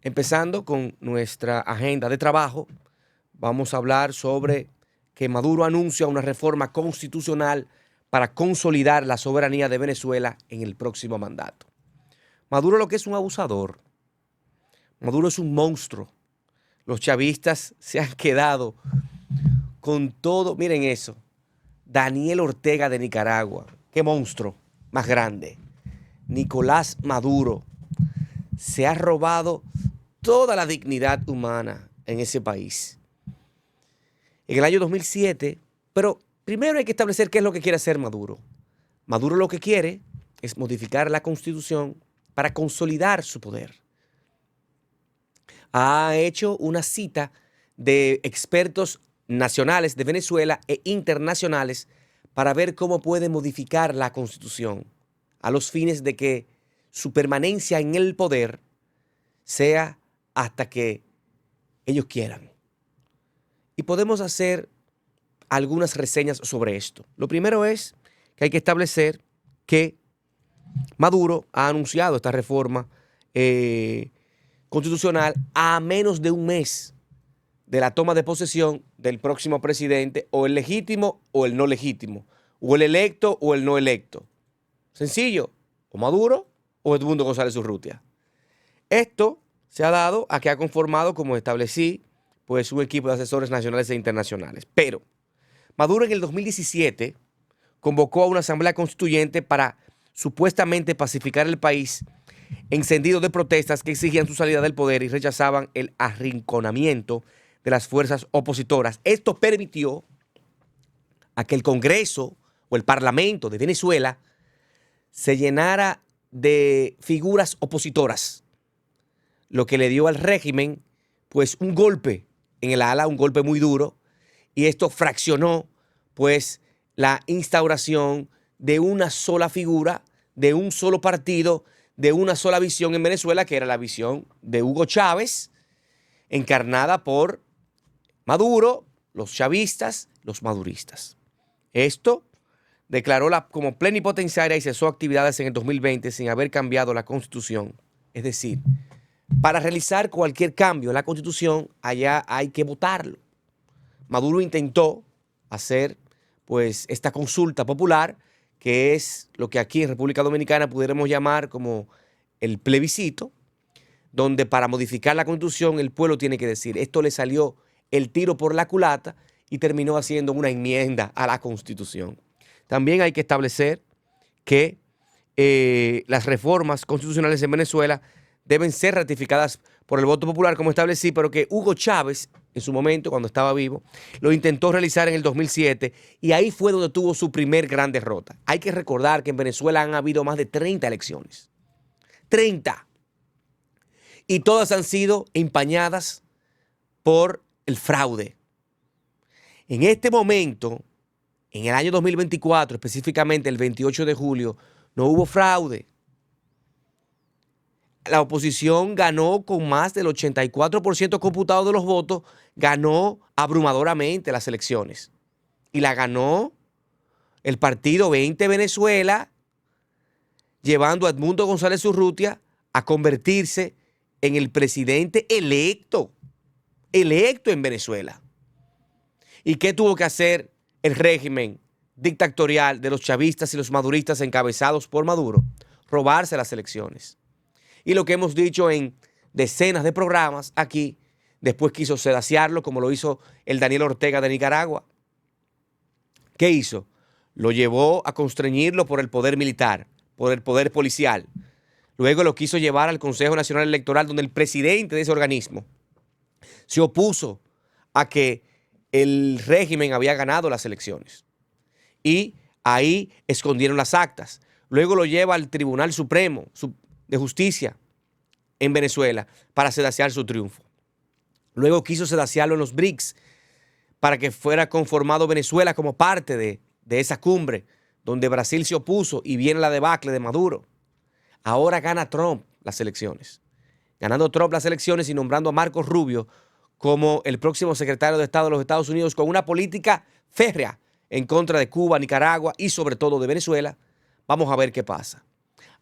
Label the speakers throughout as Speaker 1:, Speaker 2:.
Speaker 1: Empezando con nuestra agenda de trabajo, vamos a hablar sobre que Maduro anuncia una reforma constitucional para consolidar la soberanía de Venezuela en el próximo mandato. Maduro lo que es un abusador, Maduro es un monstruo. Los chavistas se han quedado con todo, miren eso, Daniel Ortega de Nicaragua, qué monstruo más grande. Nicolás Maduro se ha robado toda la dignidad humana en ese país. En el año 2007, pero primero hay que establecer qué es lo que quiere hacer Maduro. Maduro lo que quiere es modificar la Constitución para consolidar su poder. Ha hecho una cita de expertos nacionales de Venezuela e internacionales para ver cómo puede modificar la Constitución a los fines de que su permanencia en el poder sea hasta que ellos quieran. Y podemos hacer algunas reseñas sobre esto. Lo primero es que hay que establecer que Maduro ha anunciado esta reforma constitucional a menos de un mes de la toma de posesión del próximo presidente, o el legítimo o el no legítimo, o el electo o el no electo. Sencillo, o Maduro o Edmundo González Urrutia. Esto se ha dado a que ha conformado, como establecí, pues un equipo de asesores nacionales e internacionales. Pero Maduro en el 2017 convocó a una asamblea constituyente para supuestamente pacificar el país, encendido de protestas que exigían su salida del poder y rechazaban el arrinconamiento de las fuerzas opositoras. Esto permitió a que el Congreso o el Parlamento de Venezuela se llenara de figuras opositoras, lo que le dio al régimen pues un golpe en el ala, un golpe muy duro, y esto fraccionó pues la instauración de una sola figura, de un solo partido, de una sola visión en Venezuela, que era la visión de Hugo Chávez, encarnada por Maduro, los chavistas, los maduristas. Esto declaró como plenipotenciaria y cesó actividades en el 2020 sin haber cambiado la Constitución. Es decir, para realizar cualquier cambio en la Constitución, allá hay que votarlo. Maduro intentó hacer pues esta consulta popular, que es lo que aquí en República Dominicana pudiéramos llamar como el plebiscito, donde para modificar la Constitución el pueblo tiene que decir. Esto le salió el tiro por la culata y terminó haciendo una enmienda a la Constitución. También hay que establecer que las reformas constitucionales en Venezuela deben ser ratificadas por el voto popular, como establecí, pero que Hugo Chávez, en su momento, cuando estaba vivo, lo intentó realizar en el 2007 y ahí fue donde tuvo su primer gran derrota. Hay que recordar que en Venezuela han habido más de 30 elecciones. 30. Y todas han sido empañadas por el fraude. En este momento, en el año 2024, específicamente el 28 de julio, no hubo fraude. La oposición ganó con más del 84% computado de los votos, ganó abrumadoramente las elecciones. Y la ganó el partido 20 Venezuela, llevando a Edmundo González Urrutia a convertirse en el presidente electo en Venezuela. ¿Y qué tuvo que hacer el régimen dictatorial de los chavistas y los maduristas encabezados por Maduro? Robarse las elecciones. Y lo que hemos dicho en decenas de programas aquí, después quiso sedaciarlo, como lo hizo el Daniel Ortega de Nicaragua. ¿Qué hizo? Lo llevó a constreñirlo por el poder militar, por el poder policial. Luego lo quiso llevar al Consejo Nacional Electoral, donde el presidente de ese organismo se opuso a que el régimen había ganado las elecciones. Y ahí escondieron las actas. Luego lo lleva al Tribunal Supremo de Justicia en Venezuela para sedaciar su triunfo. Luego quiso sedaciarlo en los BRICS para que fuera conformado Venezuela como parte de esa cumbre donde Brasil se opuso y viene la debacle de Maduro. Ahora gana Trump las elecciones. Ganando Trump las elecciones y nombrando a Marco Rubio como el próximo secretario de Estado de los Estados Unidos, con una política férrea en contra de Cuba, Nicaragua y sobre todo de Venezuela. Vamos a ver qué pasa.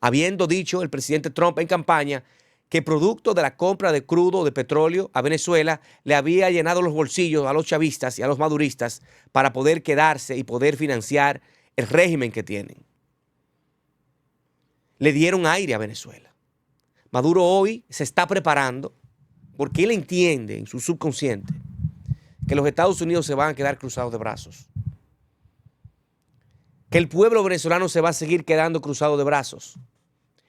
Speaker 1: Habiendo dicho el presidente Trump en campaña que producto de la compra de crudo, de petróleo a Venezuela, le había llenado los bolsillos a los chavistas y a los maduristas para poder quedarse y poder financiar el régimen que tienen. Le dieron aire a Venezuela. Maduro hoy se está preparando porque él entiende en su subconsciente que los Estados Unidos se van a quedar cruzados de brazos, que el pueblo venezolano se va a seguir quedando cruzado de brazos.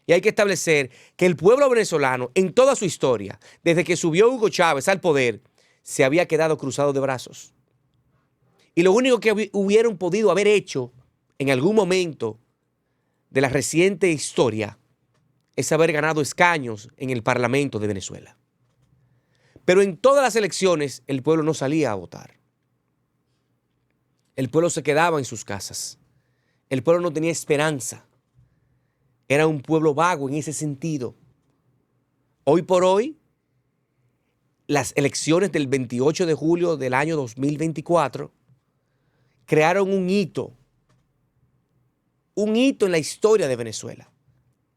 Speaker 1: Y hay que establecer que el pueblo venezolano, en toda su historia, desde que subió Hugo Chávez al poder, se había quedado cruzado de brazos. Y lo único que hubieran podido haber hecho en algún momento de la reciente historia es haber ganado escaños en el Parlamento de Venezuela. Pero en todas las elecciones el pueblo no salía a votar. El pueblo se quedaba en sus casas. El pueblo no tenía esperanza. Era un pueblo vago en ese sentido. Hoy por hoy, las elecciones del 28 de julio del año 2024 crearon un hito en la historia de Venezuela,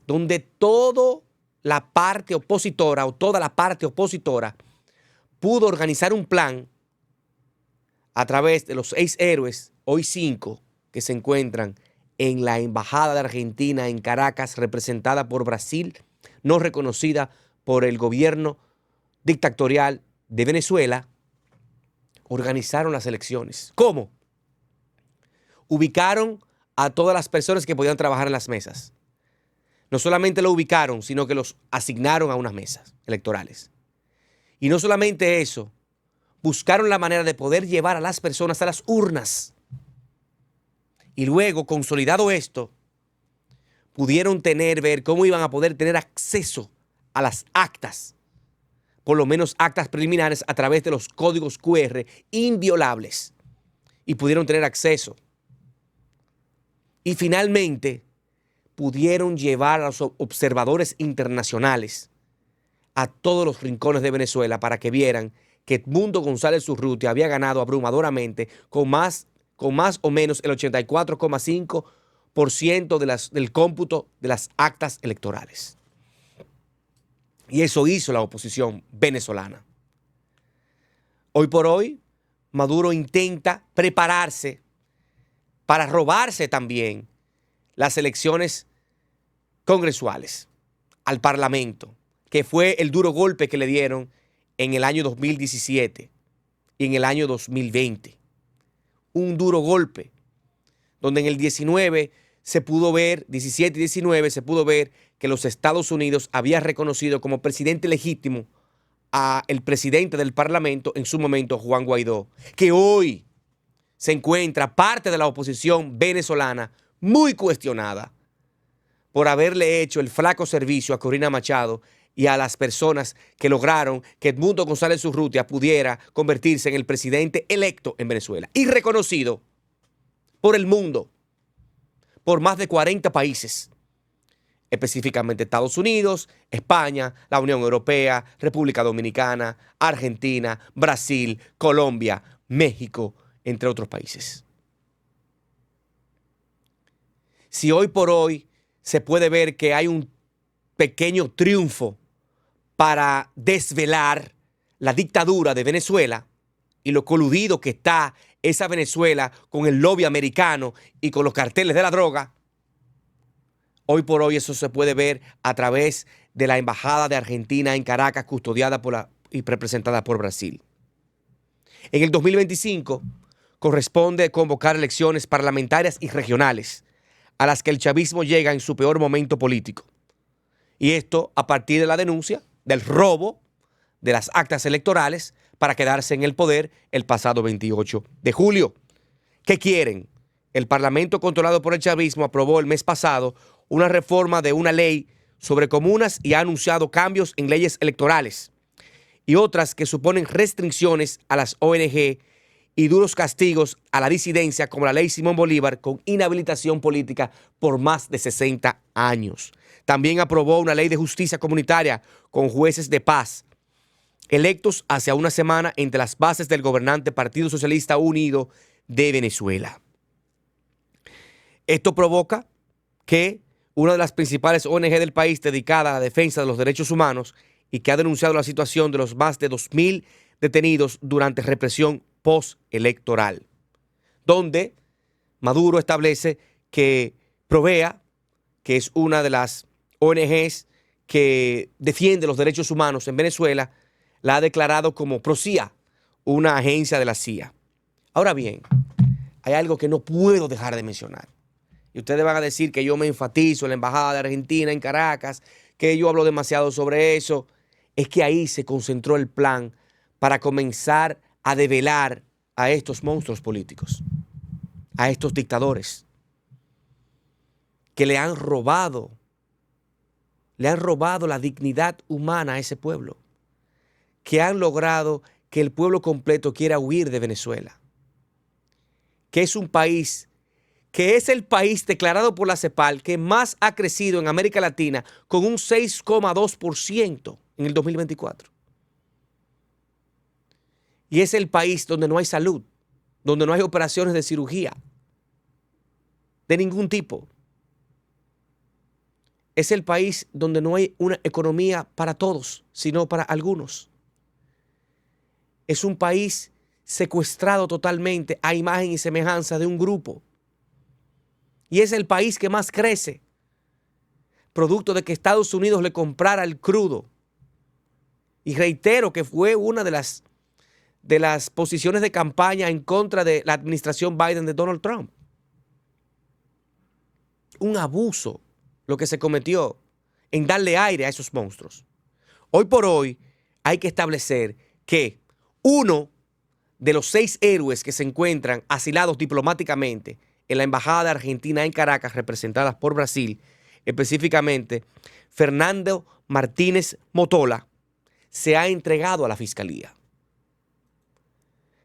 Speaker 1: donde toda la parte opositora pudo organizar un plan a través de los 6 héroes, hoy 5, que se encuentran en la Embajada de Argentina en Caracas, representada por Brasil, no reconocida por el gobierno dictatorial de Venezuela, organizaron las elecciones. ¿Cómo? Ubicaron a todas las personas que podían trabajar en las mesas. No solamente lo ubicaron, sino que los asignaron a unas mesas electorales. Y no solamente eso, buscaron la manera de poder llevar a las personas a las urnas. Y luego, consolidado esto, pudieron ver cómo iban a poder tener acceso a las actas, por lo menos actas preliminares a través de los códigos QR inviolables. Y pudieron tener acceso. Y finalmente, pudieron llevar a los observadores internacionales a todos los rincones de Venezuela para que vieran que Edmundo González Urrutia había ganado abrumadoramente con más o menos el 84,5% del cómputo de las actas electorales. Y eso hizo la oposición venezolana. Hoy por hoy, Maduro intenta prepararse para robarse también las elecciones congresuales al Parlamento, que fue el duro golpe que le dieron en el año 2017 y en el año 2020. Un duro golpe, donde en el 17 y 19 se pudo ver que los Estados Unidos había reconocido como presidente legítimo al presidente del Parlamento, en su momento Juan Guaidó, que hoy se encuentra parte de la oposición venezolana muy cuestionada por haberle hecho el flaco servicio a Corina Machado y a las personas que lograron que Edmundo González Urrutia pudiera convertirse en el presidente electo en Venezuela y reconocido por el mundo, por más de 40 países, específicamente Estados Unidos, España, la Unión Europea, República Dominicana, Argentina, Brasil, Colombia, México, entre otros países. Si hoy por hoy se puede ver que hay un pequeño triunfo para desvelar la dictadura de Venezuela y lo coludido que está esa Venezuela con el lobby americano y con los carteles de la droga, hoy por hoy eso se puede ver a través de la Embajada de Argentina en Caracas, custodiada y representada por Brasil. En el 2025 corresponde convocar elecciones parlamentarias y regionales, a las que el chavismo llega en su peor momento político. Y esto a partir de la denuncia del robo de las actas electorales para quedarse en el poder el pasado 28 de julio. ¿Qué quieren? El Parlamento controlado por el chavismo aprobó el mes pasado una reforma de una ley sobre comunas y ha anunciado cambios en leyes electorales y otras que suponen restricciones a las ONG y duros castigos a la disidencia, como la ley Simón Bolívar, con inhabilitación política por más de 60 años. También aprobó una ley de justicia comunitaria con jueces de paz, electos hace una semana entre las bases del gobernante Partido Socialista Unido de Venezuela. Esto provoca que una de las principales ONG del país dedicada a la defensa de los derechos humanos y que ha denunciado la situación de los más de 2.000 detenidos durante represión postelectoral, donde Maduro establece que Provea, que es una de las ONGs que defiende los derechos humanos en Venezuela, la ha declarado como ProCIA, una agencia de la CIA. Ahora bien, hay algo que no puedo dejar de mencionar. Y ustedes van a decir que yo me enfatizo en la Embajada de Argentina en Caracas, que yo hablo demasiado sobre eso. Es que ahí se concentró el plan para comenzar a develar a estos monstruos políticos, a estos dictadores que le han robado la dignidad humana a ese pueblo, que han logrado que el pueblo completo quiera huir de Venezuela, que es un país, que es el país declarado por la CEPAL que más ha crecido en América Latina con un 6,2% en el 2024. Y es el país donde no hay salud, donde no hay operaciones de cirugía de ningún tipo. Es el país donde no hay una economía para todos, sino para algunos. Es un país secuestrado totalmente a imagen y semejanza de un grupo. Y es el país que más crece, producto de que Estados Unidos le comprara el crudo. Y reitero que fue una de las posiciones de campaña en contra de la administración Biden de Donald Trump. Un abuso lo que se cometió en darle aire a esos monstruos. Hoy por hoy hay que establecer que uno de los 6 héroes que se encuentran asilados diplomáticamente en la Embajada de Argentina en Caracas, representadas por Brasil, específicamente Fernando Martínez Motola, se ha entregado a la Fiscalía.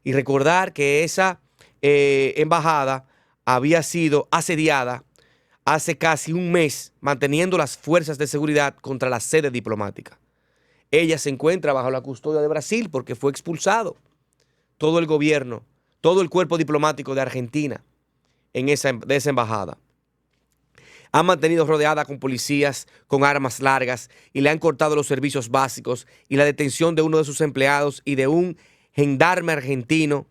Speaker 1: Y recordar que esa embajada había sido asediada hace casi un mes, manteniendo las fuerzas de seguridad contra la sede diplomática. Ella se encuentra bajo la custodia de Brasil porque fue expulsado todo el gobierno, todo el cuerpo diplomático de Argentina de esa embajada. Han mantenido rodeada con policías con armas largas y le han cortado los servicios básicos y la detención de uno de sus empleados y de un gendarme argentino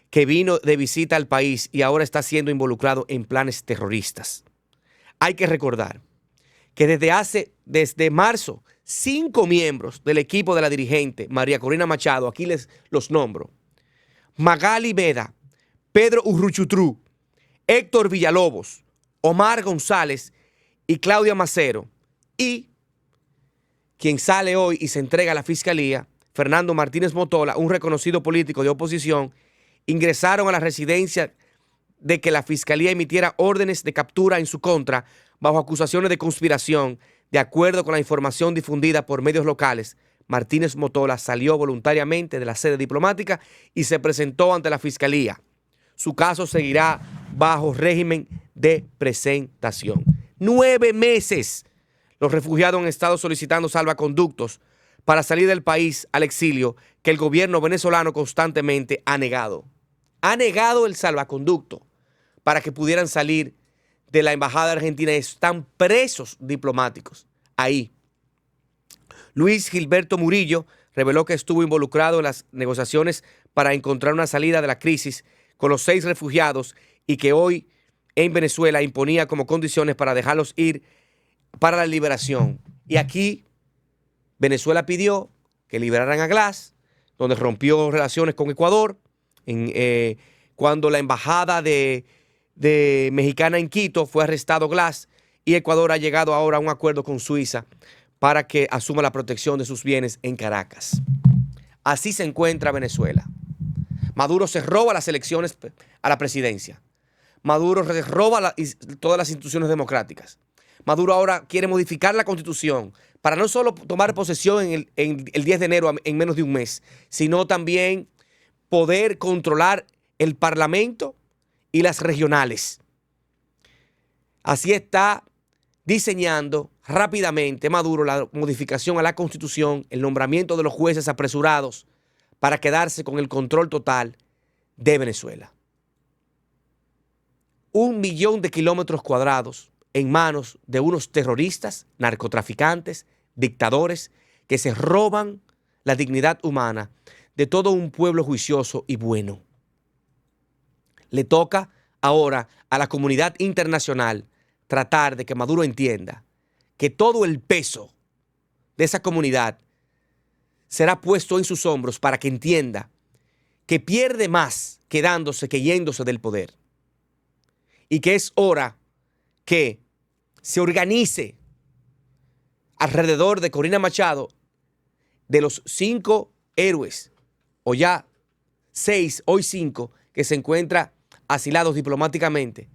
Speaker 1: que vino de visita al país y ahora está siendo involucrado en planes terroristas. Hay que recordar que desde marzo, 5 miembros del equipo de la dirigente María Corina Machado, aquí les los nombro: Magali Veda, Pedro Urruchutru, Héctor Villalobos, Omar González y Claudia Macero, y quien sale hoy y se entrega a la Fiscalía, Fernando Martínez Motola, un reconocido político de oposición, ingresaron a la residencia de que la Fiscalía emitiera órdenes de captura en su contra bajo acusaciones de conspiración. De acuerdo con la información difundida por medios locales, Martínez Motola salió voluntariamente de la sede diplomática y se presentó ante la Fiscalía. Su caso seguirá bajo régimen de presentación. 9 meses los refugiados han estado solicitando salvaconductos para salir del país al exilio que el gobierno venezolano constantemente ha negado. Ha negado el salvaconducto para que pudieran salir de la Embajada Argentina. Están presos diplomáticos ahí. Luis Gilberto Murillo reveló que estuvo involucrado en las negociaciones para encontrar una salida de la crisis con los 6 refugiados y que hoy en Venezuela imponía como condiciones para dejarlos ir para la liberación. Y aquí Venezuela pidió que liberaran a Glass, donde rompió relaciones con Ecuador, cuando la embajada de mexicana en Quito fue arrestado Glass, y Ecuador ha llegado ahora a un acuerdo con Suiza para que asuma la protección de sus bienes en Caracas. Así se encuentra Venezuela. Maduro se roba las elecciones a la presidencia. Maduro se roba todas las instituciones democráticas. Maduro ahora quiere modificar la Constitución para no solo tomar posesión en el 10 de enero en menos de un mes, sino también poder controlar el Parlamento y las regionales. Así está diseñando rápidamente Maduro la modificación a la Constitución, el nombramiento de los jueces apresurados para quedarse con el control total de Venezuela. 1 millón de kilómetros cuadrados en manos de unos terroristas, narcotraficantes, dictadores, que se roban la dignidad humana de todo un pueblo juicioso y bueno. Le toca ahora a la comunidad internacional tratar de que Maduro entienda que todo el peso de esa comunidad será puesto en sus hombros para que entienda que pierde más quedándose que yéndose del poder. Y que es hora que se organice alrededor de Corina Machado, de los 5 héroes, o ya 6, hoy 5, que se encuentran asilados diplomáticamente,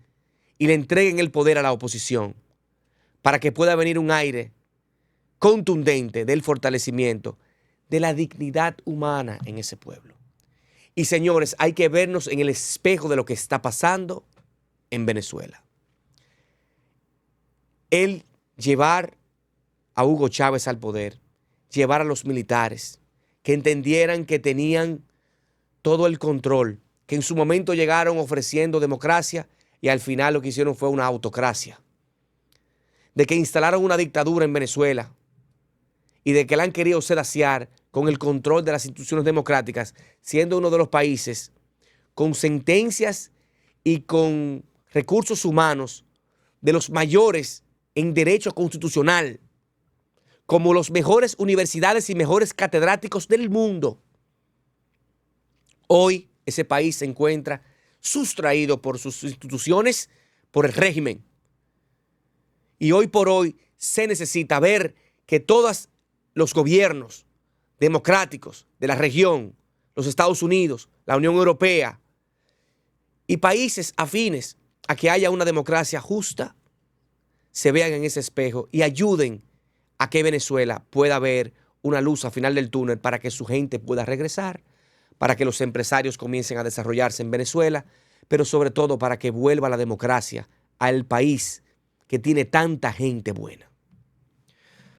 Speaker 1: y le entreguen el poder a la oposición para que pueda venir un aire contundente del fortalecimiento de la dignidad humana en ese pueblo. Y señores, hay que vernos en el espejo de lo que está pasando en Venezuela. El llevar a Hugo Chávez al poder, llevar a los militares que entendieran que tenían todo el control, que en su momento llegaron ofreciendo democracia y al final lo que hicieron fue una autocracia, de que instalaron una dictadura en Venezuela y de que la han querido sedaciar con el control de las instituciones democráticas, siendo uno de los países con sentencias y con recursos humanos de los mayores en derecho constitucional, como los mejores universidades y mejores catedráticos del mundo. Hoy ese país se encuentra sustraído por sus instituciones, por el régimen. Y hoy por hoy se necesita ver que todos los gobiernos democráticos de la región, los Estados Unidos, la Unión Europea y países afines a que haya una democracia justa, se vean en ese espejo y ayuden a que Venezuela pueda ver una luz al final del túnel para que su gente pueda regresar, para que los empresarios comiencen a desarrollarse en Venezuela, pero sobre todo para que vuelva la democracia al país que tiene tanta gente buena.